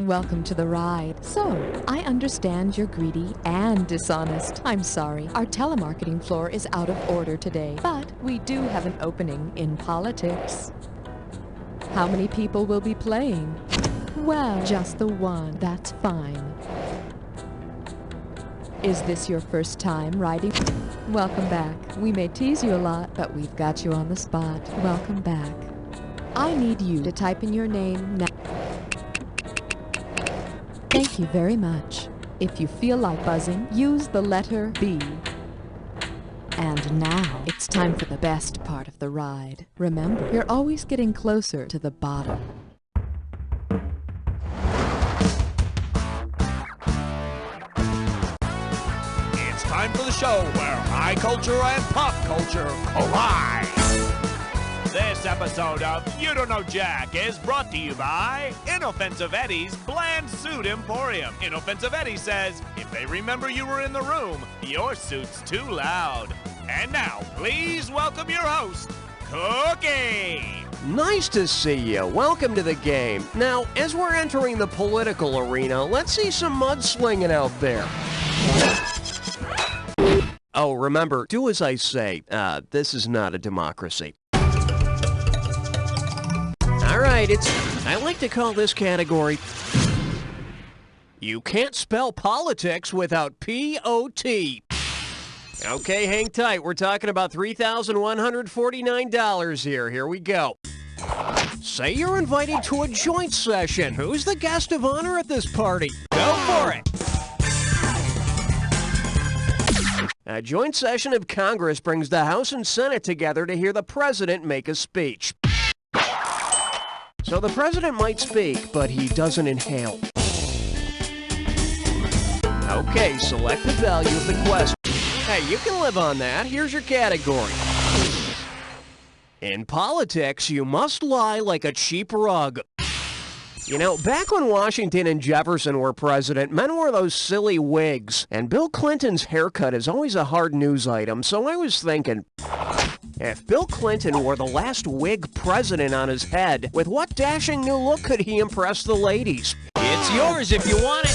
Welcome to the ride. So, I understand you're greedy and dishonest. I'm sorry. Our telemarketing floor is out of order today, but we do have an opening in politics. How many people will be playing? Well, just the one. That's fine. Is this your first time riding? Welcome back. We may tease you a lot, but we've got you on the spot. Welcome back. I need you to type in your name now. Thank you very much. If you feel like buzzing, use the letter B. And now, it's time for the best part of the ride. Remember, you're always getting closer to the bottom. It's time for the show where high culture and pop culture collide. This episode of You Don't Know Jack is brought to you by Inoffensive Eddie's Bland Suit Emporium. Inoffensive Eddie says, if they remember you were in the room, your suit's too loud. And now, please welcome your host, Cookie. Nice to see you. Welcome to the game. Now, as we're entering the political arena, let's see some mudslinging out there. Oh, remember, do as I say. This is not a democracy. All right, I like to call this category, you can't spell politics without P-O-T. Okay, hang tight. We're talking about $3,149 here. Here we go. Say you're invited to a joint session. Who's the guest of honor at this party? Go for it. A joint session of Congress brings the House and Senate together to hear the president make a speech. So the president might speak, but he doesn't inhale. Okay, select the value of the question. Hey, you can live on that. Here's your category. In politics, you must lie like a cheap rug. You know, back when Washington and Jefferson were president, men wore those silly wigs. And Bill Clinton's haircut is always a hard news item, so I was thinking, if Bill Clinton wore the last wig president on his head, with what dashing new look could he impress the ladies? It's yours if you want it.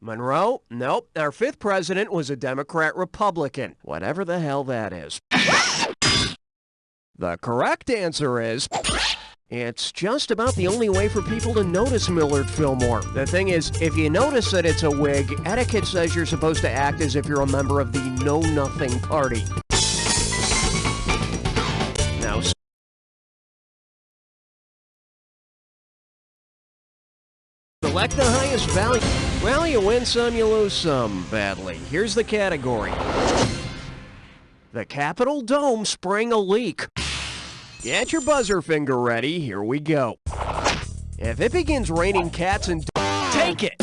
Monroe? Nope. Our fifth president was a Democrat-Republican. Whatever the hell that is. The correct answer is, it's just about the only way for people to notice Millard Fillmore. The thing is, if you notice that it's a wig, etiquette says you're supposed to act as if you're a member of the Know-Nothing Party. Now, select the highest value. Well, you win some, you lose some. Badly. Here's the category. The Capitol Dome sprang a leak. Get your buzzer finger ready. Here we go. If it begins raining cats and dogs, take it.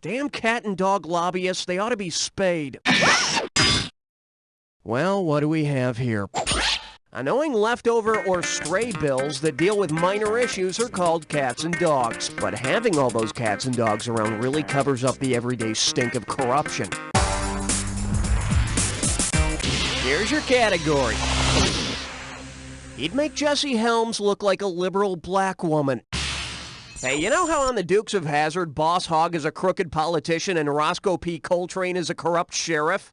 Damn cat and dog lobbyists, they ought to be spayed. Well, what do we have here? Annoying leftover or stray bills that deal with minor issues are called cats and dogs. But having all those cats and dogs around really covers up the everyday stink of corruption. Here's your category. He'd make Jesse Helms look like a liberal black woman. Hey, you know how on the Dukes of Hazzard, Boss Hogg is a crooked politician and Roscoe P. Coltrane is a corrupt sheriff?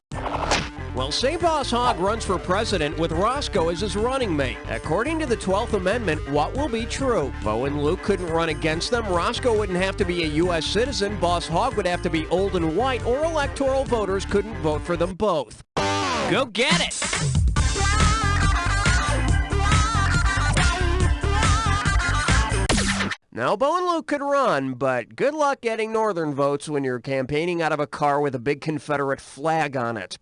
Well, say Boss Hogg runs for president with Roscoe as his running mate. According to the 12th Amendment, what will be true? Bo and Luke couldn't run against them, Roscoe wouldn't have to be a U.S. citizen, Boss Hogg would have to be old and white, or electoral voters couldn't vote for them both. Go get it! Now, Bo and Luke could run, but good luck getting northern votes when you're campaigning out of a car with a big Confederate flag on it.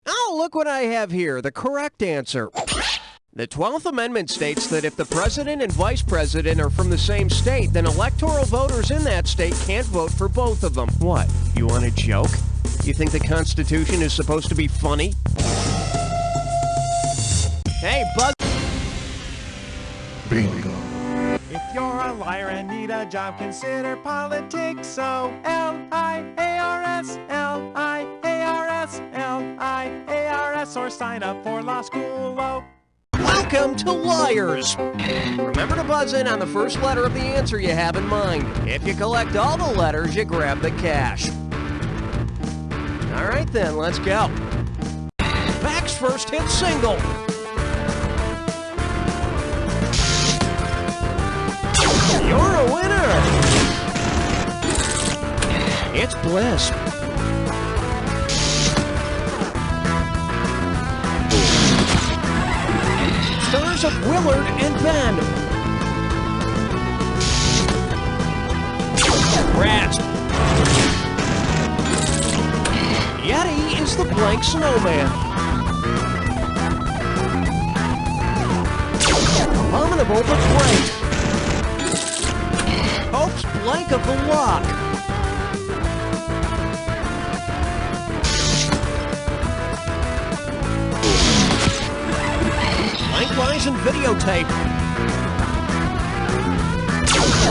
Oh, look what I have here, the correct answer. The 12th Amendment states that if the president and vice president are from the same state, then electoral voters in that state can't vote for both of them. What, you want a joke? You think the Constitution is supposed to be funny? Hey, Buzz. Bingo. If you're a liar and need a job, consider politics. So L-I-A-R-S, L-I-A-R-S. A-R-S-L-I-A-R-S or sign up for law school. Oh. Welcome to Liars! Remember to buzz in on the first letter of the answer you have in mind. If you collect all the letters, you grab the cash. All right then, let's go. Beck's first hit single. You're a winner! It's Bliss. Stars of Willard and Ben. Rats. Yeti is the blank snowman. Abominable but great. Hope's blank of the lock. Blank lies and videotape.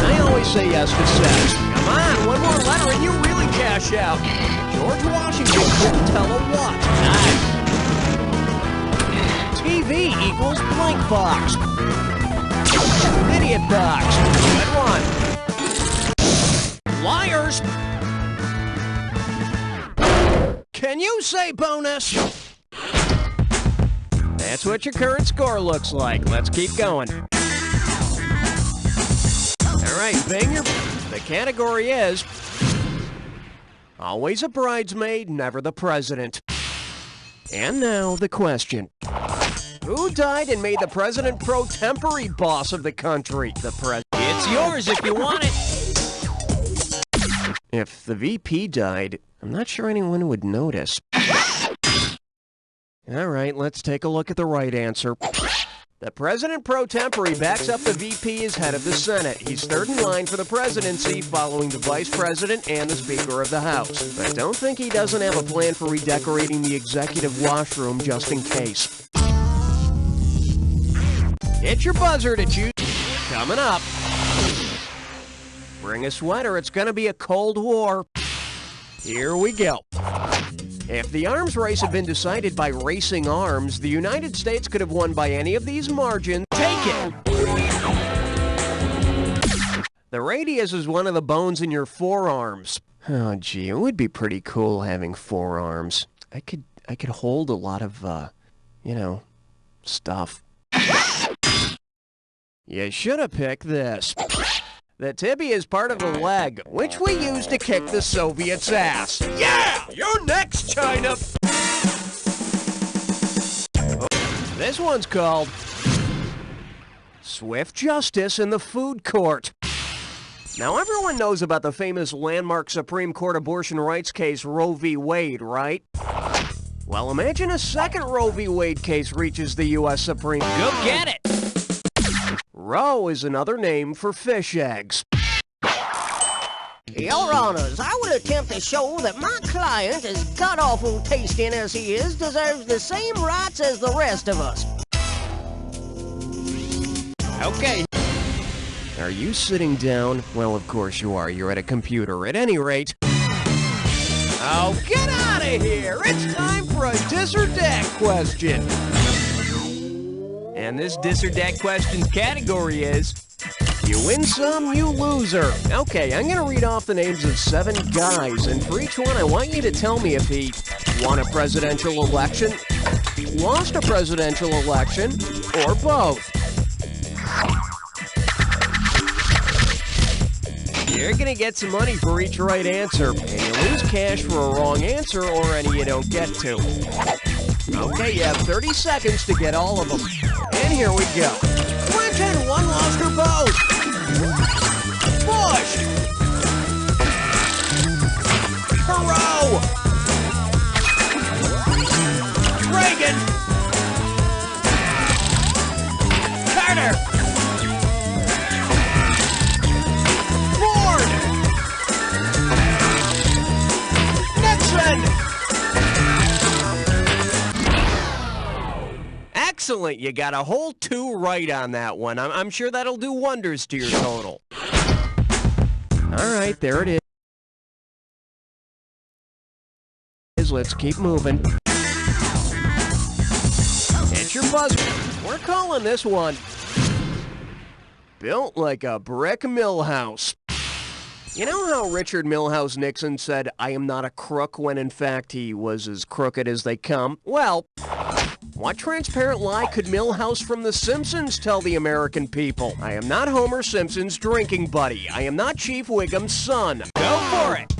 I always say yes to sex. Come on, one more letter and you really cash out. George Washington couldn't tell a what. Nice. TV equals blank box. Idiot box. Good one. Liars. Can you say bonus? That's what your current score looks like. Let's keep going. All right, Binger. The category is always a bridesmaid, never the president. And now the question. Who died and made the president pro tempore boss of the country? The president. It's yours if you want it. If the VP died, I'm not sure anyone would notice. All right, let's take a look at the right answer. The president pro tempore backs up the VP as head of the Senate. He's third in line for the presidency, following the vice president and the Speaker of the House. But don't think he doesn't have a plan for redecorating the executive washroom just in case. Hit your buzzer to choose. Coming up. Bring a sweater, it's gonna be a Cold War. Here we go. If the arms race had been decided by racing arms, the United States could have won by any of these margins. Take it! The radius is one of the bones in your forearms. Oh, gee, it would be pretty cool having forearms. I could hold a lot of, stuff. You should have picked this. The tibia is part of the leg, which we use to kick the Soviets' ass. Yeah! You're next, China! This one's called Swift Justice in the Food Court. Now, everyone knows about the famous landmark Supreme Court abortion rights case Roe v. Wade, right? Well, imagine a second Roe v. Wade case reaches the U.S. Supreme. Go get it! Roe is another name for fish eggs. Your Honors, I would attempt to show that my client, as god-awful tasting as he is, deserves the same rights as the rest of us. Okay. Are you sitting down? Well, of course you are. You're at a computer. At any rate. Oh, get out of here! It's time for a dis or dat question. And this dis or dat questions category is, you win some, you loser. Okay, I'm gonna read off the names of 7 guys, and for each one I want you to tell me if he won a presidential election, lost a presidential election, or both. You're gonna get some money for each right answer, and you lose cash for a wrong answer or any you don't get to. Okay, you have 30 seconds to get all of them. And here we go. Clinton, one lost or both. Bush. Perot. Reagan. Carter. Ford. Nixon. Excellent, you got a whole 2 right on that one. I'm sure that'll do wonders to your total. All right, there it is. let's keep moving. Hit your buzzer. We're calling this one Built Like a Brick Millhouse. You know how Richard Milhouse Nixon said, "I am not a crook," when in fact he was as crooked as they come? Well, what transparent lie could Milhouse from The Simpsons tell the American people? I am not Homer Simpson's drinking buddy. I am not Chief Wiggum's son. Go for it!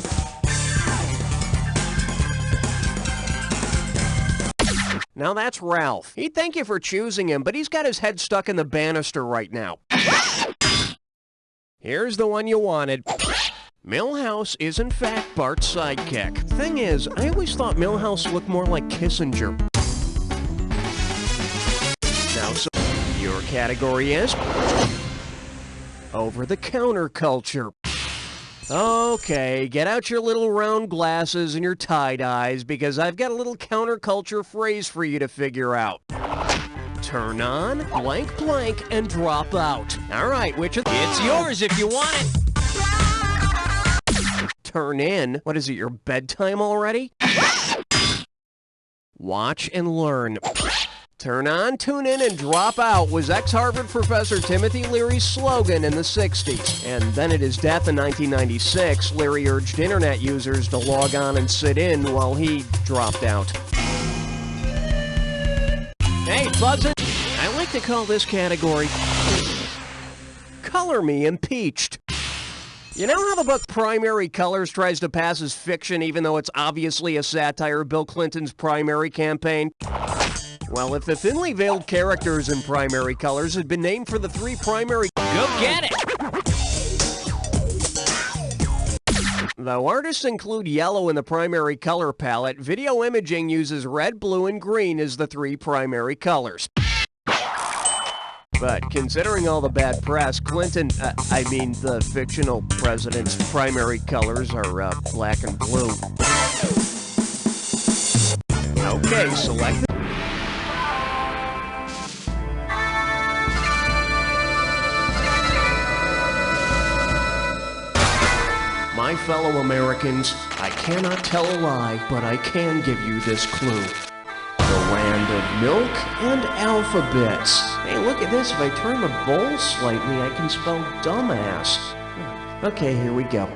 Now that's Ralph. He'd thank you for choosing him, but he's got his head stuck in the banister right now. Here's the one you wanted. Milhouse is in fact Bart's sidekick. Thing is, I always thought Milhouse looked more like Kissinger. Now, so your category is over-the-counter culture. Okay, get out your little round glasses and your tie-dyes, because I've got a little counterculture phrase for you to figure out. Turn on, blank blank, and drop out. All right, which is... It's yours if you want it. Turn in. What is it, your bedtime already? Watch and learn. Turn on, tune in, and drop out was ex-Harvard professor Timothy Leary's slogan in the 60s. And then at his death in 1996, Leary urged internet users to log on and sit in while he dropped out. Hey, Buzzin'! I like to call this category Color Me Impeached. You know how the book Primary Colors tries to pass as fiction even though it's obviously a satire of Bill Clinton's primary campaign? Well, if the thinly veiled characters in Primary Colors had been named for the three primary... Go get it! Though artists include yellow in the primary color palette, video imaging uses red, blue, and green as the three primary colors. But considering all the bad press, the fictional president's primary colors are black and blue. Okay, select the... My fellow Americans, I cannot tell a lie, but I can give you this clue. The land of milk and alphabets. Hey, look at this. If I turn the bowl slightly, I can spell dumbass. Okay, here we go.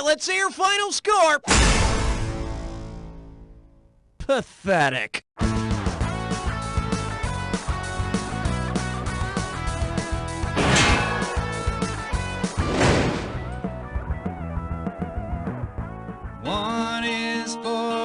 Let's see your final score. Pathetic. One is for